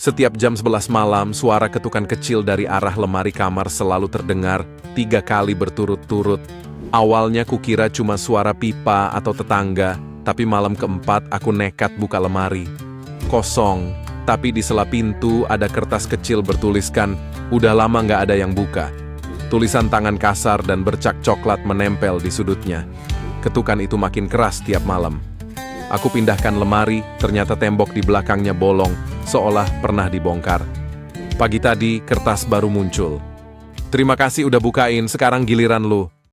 Setiap jam 11 malam, suara ketukan kecil dari arah lemari kamar selalu terdengar 3 kali berturut-turut. Awalnya kukira cuma suara pipa atau tetangga, tapi malam keempat aku nekat buka lemari. Kosong, tapi di sela pintu ada kertas kecil bertuliskan, "Udah lama nggak ada yang buka." Tulisan tangan kasar dan bercak coklat menempel di sudutnya. Ketukan itu makin keras tiap malam. Aku pindahkan lemari, ternyata tembok di belakangnya bolong, seolah pernah dibongkar. Pagi tadi, kertas baru muncul. "Terima kasih udah bukain, sekarang giliran lu."